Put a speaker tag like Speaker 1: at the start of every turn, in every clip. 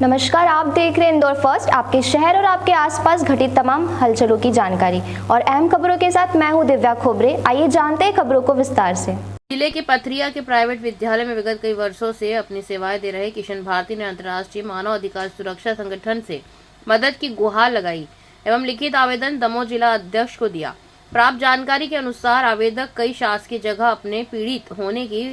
Speaker 1: नमस्कार, आप देख रहे हैं इंदौर फर्स्ट, आपके शहर और आपके आसपास घटित तमाम हलचलों की जानकारी और अहम खबरों के साथ मैं हूं दिव्या खोबरे। आइए जानते हैं खबरों को विस्तार से।
Speaker 2: जिले के पथरिया के प्राइवेट विद्यालय में विगत कई वर्षों से अपनी सेवाएं दे रहे किशन भारती ने अंतर्राष्ट्रीय मानव अधिकार सुरक्षा संगठन से मदद की गुहार लगाई एवं लिखित आवेदन दमोह जिला अध्यक्ष को दिया। प्राप्त जानकारी के अनुसार आवेदक कई शासकीय जगह अपने पीड़ित होने की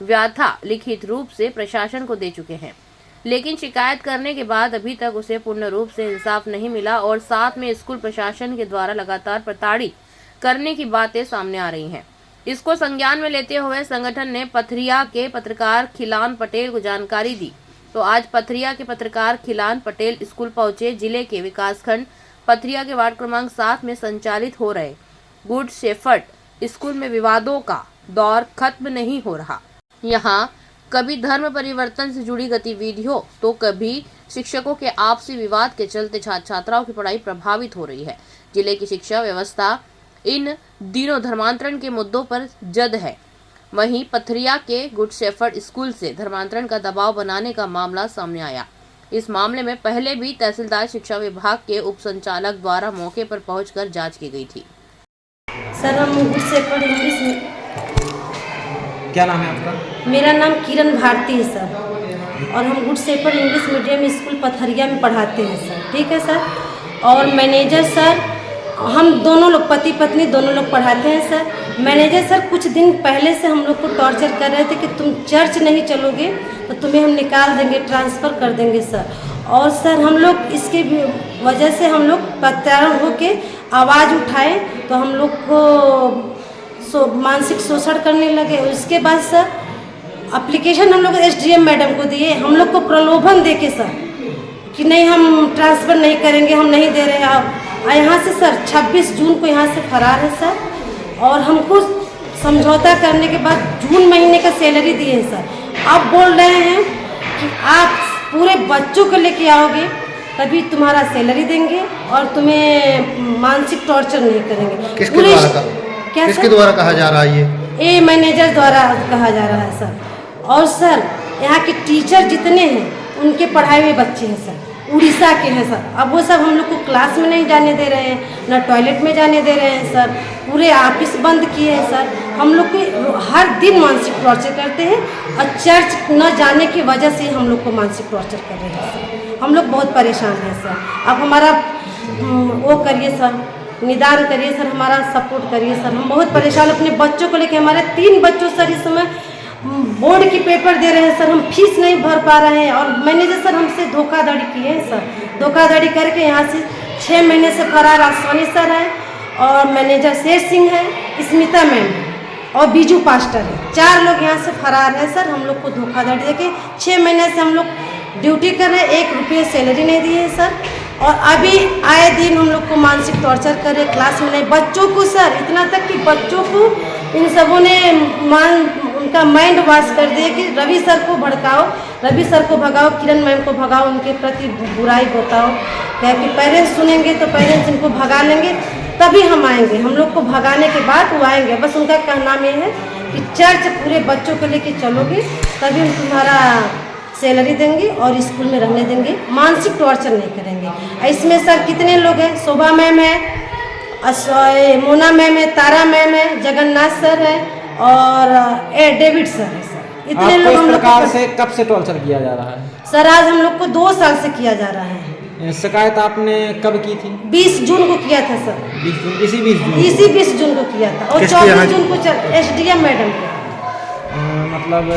Speaker 2: व्याथा लिखित रूप से प्रशासन को दे चुके हैं, लेकिन शिकायत करने के बाद अभी तक उसे पूर्ण रूप से इंसाफ नहीं मिला और साथ में स्कूल प्रशासन के द्वारा लगातार प्रताड़ित करने की बातें सामने आ रही हैं। इसको संज्ञान में लेते हुए संगठन ने पथरिया के पत्रकार खिलान पटेल को जानकारी दी। तो आज पथरिया के पत्रकार खिलान पटेल स्कूल पहुंचे। जिले के विकासखंड पथरिया के वार्ड क्रमांक 7 में संचालित हो रहे गुड शेफर्ड स्कूल में विवादों का दौर खत्म नहीं हो रहा। यहाँ कभी धर्म परिवर्तन से जुड़ी गतिविधियों तो कभी शिक्षकों के आपसी विवाद के चलते छात्र छात्राओं की पढ़ाई प्रभावित हो रही है। जिले की शिक्षा व्यवस्था इन दिनों धर्मांतरण के मुद्दों पर जद है। वहीं पथरिया के गुड शेफर्ड स्कूल से धर्मांतरण का दबाव बनाने का मामला सामने आया। इस मामले में पहले भी तहसीलदार शिक्षा विभाग के उप संचालक द्वारा मौके पर पहुंचकर जांच की गई थी।
Speaker 3: सर, हम गुड शेफर्ड इंग्लिश में।
Speaker 4: क्या नाम है आपका?
Speaker 3: मेरा नाम किरण भारती है सर, और हम Good Shepherd English Medium School Pathariya में पढ़ाते हैं सर। ठीक है सर। और मैनेजर सर, हम दोनों लोग पति पत्नी दोनों लोग पढ़ाते हैं सर। मैनेजर सर कुछ दिन पहले से हम लोग को टॉर्चर कर रहे थे कि तुम चर्च नहीं चलोगे तो तुम्हें हम निकाल देंगे, ट्रांसफ़र कर देंगे सर। और सर हम लोग इसके वजह से हम लोग प्रत्यारोप होके आवाज़ उठाए तो हम लोग को मानसिक शोषण करने लगे। उसके बाद सर एप्लीकेशन हम लोग SDM मैडम को दिए, हम लोग को प्रलोभन देके सर कि नहीं हम ट्रांसफ़र नहीं करेंगे, हम नहीं दे रहे हैं आप। यहाँ से सर 26 जून को यहाँ से फरार है सर, और हमको समझौता करने के बाद जून महीने का सैलरी दिए हैं सर। अब बोल रहे हैं कि आप पूरे बच्चों को लेके आओगे तभी तुम्हारा सैलरी देंगे और तुम्हें मानसिक टॉर्चर नहीं करेंगे।
Speaker 4: किसके द्वारा कहा जा रहा है
Speaker 3: ये मैनेजर द्वारा कहा जा रहा है सर। और सर यहाँ के टीचर जितने हैं उनके पढ़ाए हुए बच्चे हैं सर, उड़ीसा के हैं सर। अब वो सब हम लोग को क्लास में नहीं जाने दे रहे हैं, ना टॉयलेट में जाने दे रहे हैं सर। पूरे ऑफिस बंद किए हैं सर। हम लोग को हर दिन मानसिक टॉर्चर करते हैं और चर्च न जाने की वजह से हम लोग को मानसिक टॉर्चर कर रहे हैं सर। हम लोग बहुत परेशान हैं सर। अब हमारा वो करिए सर, निदान करिए सर, हमारा सपोर्ट करिए सर। हम बहुत परेशान अपने बच्चों को लेके। हमारे 3 बच्चों सर इस समय बोर्ड की पेपर दे रहे हैं सर, हम फीस नहीं भर पा रहे हैं। और मैनेजर सर हमसे धोखाधड़ी किए हैं सर। धोखाधड़ी करके यहाँ से 6 महीने से फरार आसवानी सर है, और मैनेजर शेर सिंह है, स्मिता मैम है और बीजू पास्टर है। 4 लोग यहाँ से फरार है सर। हम लोग को धोखाधड़ी देके 6 महीने से हम लोग ड्यूटी कर रहे हैं, 1 रुपये सैलरी नहीं दी है सर। और अभी आए दिन हम लोग को मानसिक टॉर्चर कर रहे, क्लास में नहीं। बच्चों को सर इतना तक कि बच्चों को इन सबों ने उनका माइंड वॉश कर दिया कि रवि सर को भड़काओ, रवि सर को भगाओ, किरण मैम को भगाओ, उनके प्रति बुराई बताओ। क्या कि पेरेंट्स सुनेंगे तो पेरेंट्स इनको भगा लेंगे तभी हम आएंगे, हम लोग को भगाने के बाद वो आएंगे। बस उनका कहना में है कि चर्च पूरे बच्चों को लेके चलोगे तभी हम तुम्हारा सैलरी देंगे और स्कूल में रहने देंगे, मानसिक टॉर्चर नहीं करेंगे। इसमें सर कितने लोग हैं? शोभा मैम है, मोना मैम है, तारा मैम है, जगन्नाथ सर है और डेविड सर है सर। इतने लोग हम लोग
Speaker 4: से कब से टॉर्चर किया जा रहा है
Speaker 3: सर? आज हम लोग को 2 साल से किया जा रहा है।
Speaker 4: शिकायत आपने कब की थी?
Speaker 3: 20 जून को किया था सर।
Speaker 4: 20 जून, इसी
Speaker 3: 20 जून को किया था। और 24 जून को SDM मैडम को
Speaker 4: मतलब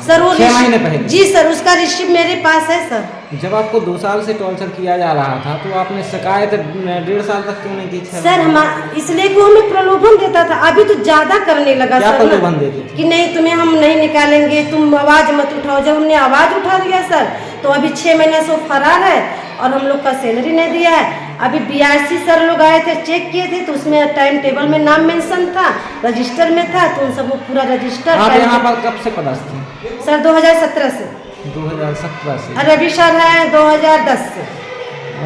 Speaker 3: सर वो
Speaker 4: 6 महीने पहले।
Speaker 3: जी सर, उसका रिसीप्ट मेरे पास है सर।
Speaker 4: जब आपको 2 साल से टॉर्चर किया जा रहा था तो आपने शिकायत 1.5 साल तक क्यों नहीं की?
Speaker 3: सर हम इसलिए कि हमें प्रलोभन देता था। अभी तो ज्यादा करने लगा
Speaker 4: क्या
Speaker 3: सर।
Speaker 4: प्रलोभन देते थे?
Speaker 3: कि नहीं तुम्हें हम नहीं निकालेंगे, तुम आवाज मत उठाओ। जब हमने आवाज उठा दिया सर तो अभी 6 महीने से वो फरार है और हम लोग का सैलरी नहीं दिया है। अभी BRC सर लोग आए थे, चेक किए थे तो उसमें टाइम टेबल में नाम मेंशन था, रजिस्टर में था, तो उन सब पूरा रजिस्टर।
Speaker 4: आप यहाँ पर कब से पदस्थ थे?
Speaker 3: सर 2017 से।
Speaker 4: 2017 से।
Speaker 3: रवि सर है 2010 से।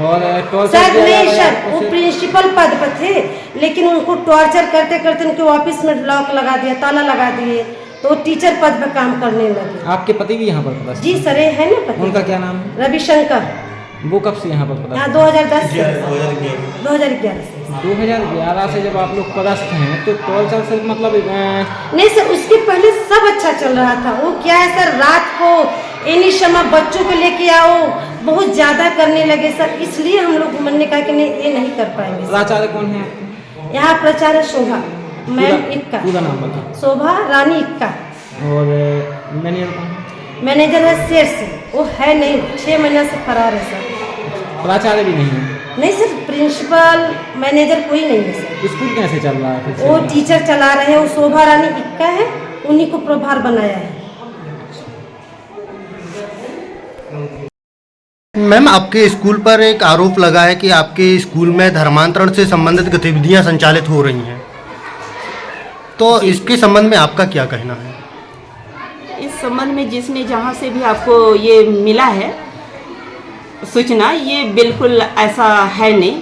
Speaker 4: और
Speaker 3: सर नहीं सर, वो प्रिंसिपल पद पर थे, लेकिन उनको टॉर्चर करते करते उनके ऑफिस में लॉक लगा दिया, ताला लगा दिए। तो वो टीचर पद पर काम करने लगे।
Speaker 4: आपके पति भी यहाँ पर पदस्थ
Speaker 3: जी सर, ये है ना पति।
Speaker 4: उनका क्या नाम है?
Speaker 3: रविशंकर।
Speaker 4: वो कब से यहाँ पर पदस्थ?
Speaker 3: यहाँ 2010 से 2011 से
Speaker 4: 2011 से जब आप लोग पदस्थ हैं तो टॉर्चर से मतलब
Speaker 3: नहीं सर, उसके पहले सब अच्छा चल रहा था। वो क्या है सर, रात को एनी समय बच्चों को लेके आओ, बहुत ज्यादा करने लगे सर, इसलिए हम लोग मन ने कहा कि नहीं, ये नहीं कर पाएंगे।
Speaker 4: प्राचार्य कौन है आपके?
Speaker 3: यहाँ प्राचार्य शोभा मैम इक्का।
Speaker 4: पूरा नाम बता।
Speaker 3: शोभा रानी इक्का।
Speaker 4: और मैनेजर कौन है?
Speaker 3: मैनेजर है शेर से, वो है नहीं, 6 महीने से फरार है सर।
Speaker 4: प्राचार्य भी नहीं है?
Speaker 3: नहीं सर, प्रिंसिपल मैनेजर कोई नहीं है सर।
Speaker 4: स्कूल कैसे चल रहा है फिर?
Speaker 3: वो टीचर चला रहे हैं, वो शोभा रानी इक्का है, उन्हीं को प्रभार बनाया है।
Speaker 5: मैम, आपके स्कूल पर एक आरोप लगा है कि आपके स्कूल में धर्मांतरण से संबंधित गतिविधियां संचालित हो रही हैं, तो इसके संबंध में आपका क्या कहना है?
Speaker 6: इस संबंध में जिसने जहाँ से भी आपको ये मिला है सूचना, ये बिल्कुल ऐसा है नहीं।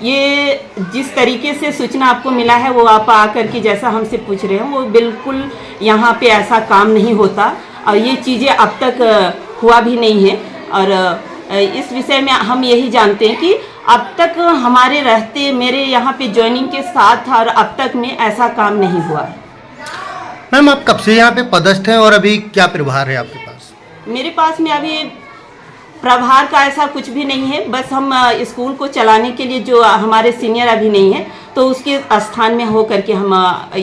Speaker 6: ये जिस तरीके से सूचना आपको मिला है वो आप आकर के जैसा हमसे पूछ रहे हैं, वो बिल्कुल यहाँ पे ऐसा काम नहीं होता और ये चीज़ें अब तक हुआ भी नहीं है। और इस विषय में हम यही जानते हैं कि अब तक हमारे रहते, मेरे यहाँ पे ज्वाइनिंग के साथ और अब तक में ऐसा काम नहीं हुआ है।
Speaker 5: मैम, आप कब से यहाँ पे पदस्थ हैं और अभी क्या प्रभार है आपके पास?
Speaker 6: मेरे पास में अभी प्रभार का ऐसा कुछ भी नहीं है, बस हम स्कूल को चलाने के लिए जो हमारे सीनियर अभी नहीं है तो उसके स्थान में हो करके हम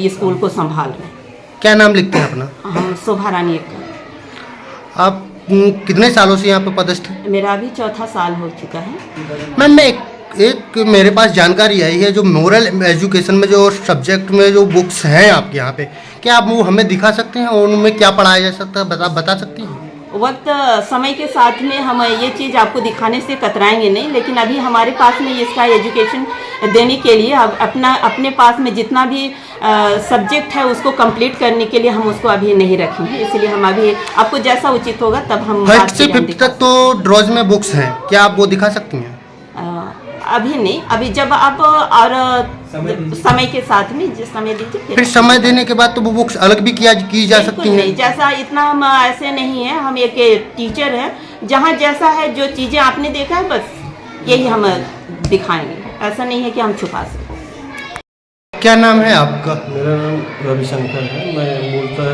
Speaker 6: स्कूल को संभाल रहे हैं।
Speaker 5: क्या नाम लिखते हैं अपना?
Speaker 6: हम शोभा रानी इक्का।
Speaker 5: आप कितने सालों से यहाँ पे पदस्थ हैं?
Speaker 6: मेरा अभी 4था साल हो चुका है।
Speaker 5: मैम, मैं एक मेरे पास जानकारी आई है, जो मोरल एजुकेशन में जो सब्जेक्ट में जो बुक्स हैं आपके यहाँ पे, क्या आप वो हमें दिखा सकते हैं और उनमें क्या पढ़ाया जा सकता है, बता सकती हैं?
Speaker 6: वक्त समय के साथ में हम ये चीज़ आपको दिखाने से कतराएंगे नहीं, लेकिन अभी हमारे पास में इसका एजुकेशन देने के लिए अपने पास में जितना भी सब्जेक्ट है उसको कंप्लीट करने के लिए हम उसको अभी नहीं रखेंगे, इसलिए हम अभी आपको जैसा उचित होगा तब हम
Speaker 5: 1st से 5th तक तो ड्रॉज में बुक्स हैं, क्या आप वो दिखा सकती हैं?
Speaker 6: अभी नहीं, अभी जब आप और समय के साथ में जिस समय दीजिए
Speaker 5: फिर समय देने के बाद तो वो बुक्स अलग भी की जा सकती हैं?
Speaker 6: नहीं, जैसा इतना हम ऐसे नहीं है, हम एक टीचर हैं, जहाँ जैसा है जो चीज़ें आपने देखा है बस यही हम दिखाएंगे, ऐसा नहीं है कि हम छुपा सकें।
Speaker 5: क्या नाम है आपका?
Speaker 7: मेरा नाम रविशंकर है। मैं मूलतः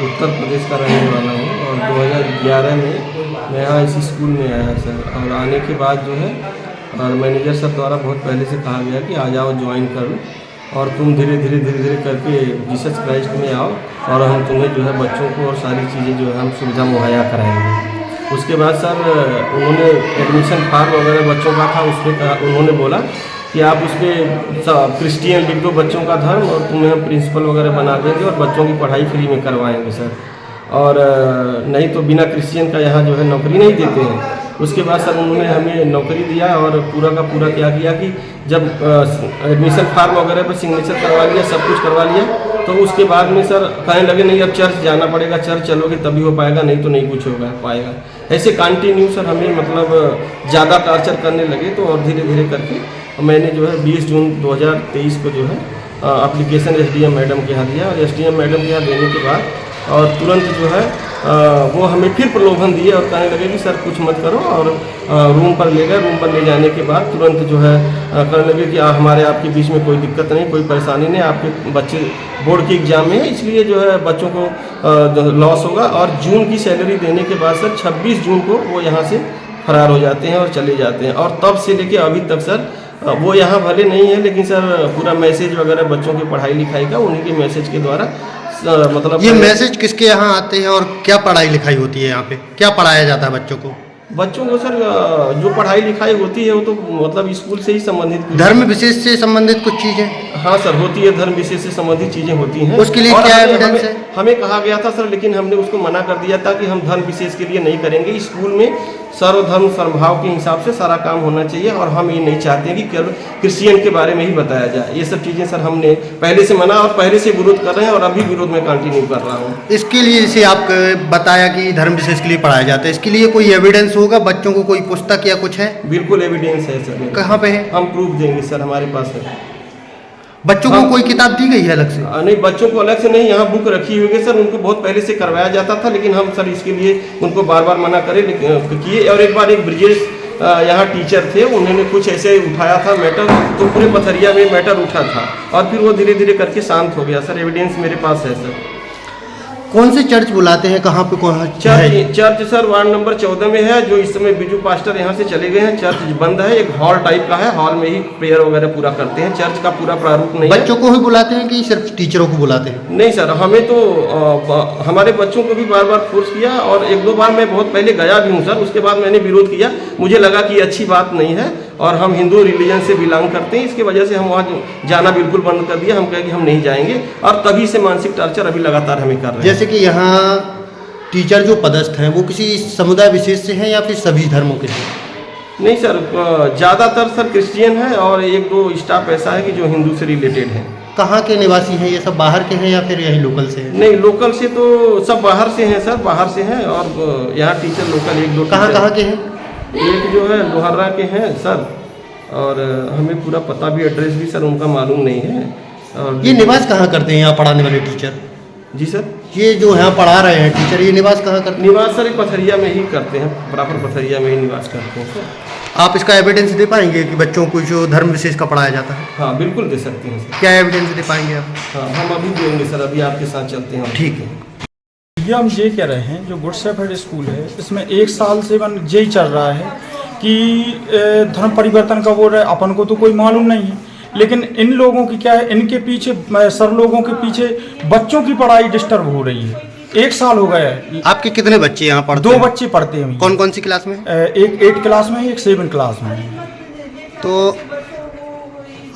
Speaker 7: उत्तर प्रदेश का रहने वाला हूँ और 2011 में मैं यहाँ इसी स्कूल में आया सर, और आने के बाद जो है और मैनेजर सर द्वारा बहुत पहले से कहा गया कि आ जाओ ज्वाइन करो और तुम धीरे धीरे करके जीसस क्राइस्ट में आओ और हम तुम्हें जो है बच्चों को और सारी चीज़ें जो है हम सुविधा मुहैया कराएंगे। उसके बाद सर उन्होंने एडमिशन फार्म वगैरह बच्चों का था, उस पर उन्होंने बोला कि आप उस पर क्रिश्चियन लिख दो बच्चों का धर्म और तुम्हें हम प्रिंसिपल वगैरह बना देंगे और बच्चों की पढ़ाई फ्री में करवाएंगे सर, और नहीं तो बिना क्रिश्चियन का यहाँ जो है नौकरी नहीं देते हैं। उसके बाद सर उन्होंने हमें नौकरी दिया और पूरा का पूरा क्या किया कि जब एडमिशन फार्म वगैरह पर सिग्नेचर करवा लिया, सब कुछ करवा लिया, तो उसके बाद में सर कहने लगे नहीं अब चर्च जाना पड़ेगा, चर्च चलोगे तभी हो पाएगा, नहीं तो नहीं कुछ होगा पाएगा। ऐसे कंटिन्यू सर हमें मतलब ज़्यादा टार्चर करने लगे, तो और धीरे धीरे करके मैंने जो है 20 जून 2023 को जो है एप्लीकेशन SDM मैडम के यहाँ दिया और SDM मैडम के यहाँ देने के बाद और तुरंत जो है वो हमें फिर प्रलोभन दिए और कहने लगे कि सर कुछ मत करो, और रूम पर ले गए। रूम पर ले जाने के बाद तुरंत जो है कहने लगे कि हमारे आपके बीच में कोई दिक्कत नहीं, कोई परेशानी नहीं, आपके बच्चे बोर्ड के एग्ज़ाम में है इसलिए जो है बच्चों को लॉस होगा। और जून की सैलरी देने के बाद सर 26 जून को वो यहाँ से फरार हो जाते हैं और चले जाते हैं, और तब से लेके अभी तक सर वो यहाँ भले नहीं है लेकिन सर पूरा मैसेज वगैरह बच्चों की पढ़ाई लिखाई का उन्हीं के मैसेज के द्वारा मतलब
Speaker 5: ये मैसेज किसके यहाँ आते हैं और क्या पढ़ाई लिखाई होती है यहाँ पे, क्या पढ़ाया जाता है बच्चों को?
Speaker 7: बच्चों को सर जो पढ़ाई लिखाई होती है वो तो मतलब स्कूल से ही संबंधित,
Speaker 5: धर्म विशेष से संबंधित कुछ चीज़ें?
Speaker 7: हाँ सर होती है, धर्म विशेष से संबंधित चीज़ें होती हैं।
Speaker 5: उसके लिए क्या एविडेंस है?
Speaker 7: हमें कहा गया था सर, लेकिन हमने उसको मना कर दिया था कि हम धर्म विशेष के लिए नहीं करेंगे। स्कूल में सर्वधर्म समभाव के हिसाब से सारा काम होना चाहिए और हम ये नहीं चाहते कि केवल क्रिश्चियन के बारे में ही बताया जाए। ये सब चीज़ें सर हमने पहले से मना और पहले से विरोध कर रहे हैं और अभी विरोध में कंटिन्यू कर रहा हूँ।
Speaker 5: इसके लिए जैसे आप बताया कि धर्म विशेष के लिए पढ़ाया जाता है, इसके लिए कोई एविडेंस होगा, बच्चों को कोई पुस्तक या कुछ है?
Speaker 7: बिल्कुल एविडेंस है सर।
Speaker 5: कहाँ पे है?
Speaker 7: हम प्रूफ देंगे सर, हमारे पास है।
Speaker 5: बच्चों को कोई किताब दी गई है अलग से?
Speaker 7: नहीं, बच्चों को अलग से नहीं, यहाँ बुक रखी हुई है सर। उनको बहुत पहले से करवाया जाता था, लेकिन हम सर इसके लिए उनको बार बार मना किए। और एक बार एक ब्रिजेश यहाँ टीचर थे, उन्होंने कुछ ऐसे उठाया था मैटर, तो पूरे पथरिया में मैटर उठा था और फिर वो धीरे धीरे करके शांत हो गया सर। एविडेंस मेरे पास है सर।
Speaker 5: कौन से चर्च बुलाते हैं, कहाँ पे कौन
Speaker 7: चर्च सर वार्ड नंबर 14 में है, जो इस समय बिजू पास्टर यहाँ से चले गए हैं। चर्च बंद है, एक हॉल टाइप का है, हॉल में ही प्रेयर वगैरह पूरा करते हैं। चर्च का पूरा प्रारूप नहीं है।
Speaker 5: बच्चों को ही बुलाते हैं कि सिर्फ टीचरों को बुलाते हैं?
Speaker 7: नहीं सर, हमें तो हमारे बच्चों को भी बार बार फोर्स किया और एक दो बार मैं बहुत पहले गया भी हूँ सर। उसके बाद मैंने विरोध किया, मुझे लगा कि अच्छी बात नहीं है और हम हिंदू रिलीजन से बिलोंग करते हैं, इसकी वजह से हम वहाँ जाना बिल्कुल बंद कर दिया। हम कहे कि हम नहीं जाएंगे और तभी से मानसिक टॉर्चर अभी लगातार हमें कर रहे हैं।
Speaker 5: जैसे कि यहाँ टीचर जो पदस्थ हैं वो किसी समुदाय विशेष से हैं या फिर सभी धर्मों के हैं?
Speaker 7: नहीं सर, ज़्यादातर सर क्रिश्चियन है और एक दो स्टाफ ऐसा है कि जो हिंदू से रिलेटेड है।
Speaker 5: कहाँ के निवासी हैं ये सब? बाहर के हैं या फिर यही लोकल से हैं?
Speaker 7: नहीं, लोकल से तो सब बाहर से हैं सर, बाहर से हैं। और यहाँ टीचर लोकल एक दो
Speaker 5: कहाँ के हैं?
Speaker 7: एक जो है लोहारा के हैं सर, और हमें पूरा पता भी, एड्रेस भी सर उनका मालूम नहीं है। और
Speaker 5: ये निवास कहाँ करते हैं यहाँ पढ़ाने वाले टीचर?
Speaker 7: जी सर,
Speaker 5: ये जो यहाँ पढ़ा रहे हैं टीचर, ये निवास कहाँ करते हैं?
Speaker 7: निवास सर पथरिया में ही करते हैं, प्रॉपर पथरिया में ही निवास करते हैं सर।
Speaker 5: आप इसका एविडेंस दे पाएंगे कि बच्चों को जो धर्म विशेष का पढ़ाया जाता है?
Speaker 7: हाँ बिल्कुल दे सकते हैं सर।
Speaker 5: क्या एविडेंस दे पाएंगे आप?
Speaker 7: हाँ, हम अभी देंगे सर, अभी आपके साथ चलते हैं।
Speaker 5: ठीक है।
Speaker 8: ये हम ये कह रहे हैं, जो गुड शेफर्ड स्कूल है इसमें 1 साल से यही चल रहा है कि धर्म परिवर्तन का वो अपन को तो कोई मालूम नहीं है, लेकिन इन लोगों की क्या है, इनके पीछे सर लोगों के पीछे बच्चों की पढ़ाई डिस्टर्ब हो रही है। 1 साल हो गया है।
Speaker 5: आपके कितने बच्चे यहाँ पढ़ते
Speaker 8: 2
Speaker 5: हैं?
Speaker 8: बच्चे पढ़ते हैं।
Speaker 5: कौन कौन सी क्लास में?
Speaker 8: एक 8 क्लास में है, एक 7 क्लास में है।
Speaker 5: तो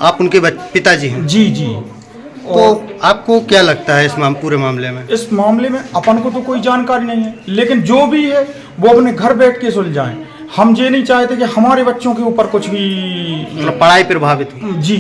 Speaker 5: आप उनके पिताजी हैं?
Speaker 8: जी जी।
Speaker 5: तो आपको क्या लगता है इस पूरे मामले में?
Speaker 8: इस मामले में अपन को तो कोई जानकारी नहीं है, लेकिन जो भी है वो अपने घर बैठ के सुलझाएं। हम ये नहीं चाहते कि हमारे बच्चों के ऊपर कुछ भी
Speaker 5: मतलब पढ़ाई प्रभावित हो।
Speaker 8: जी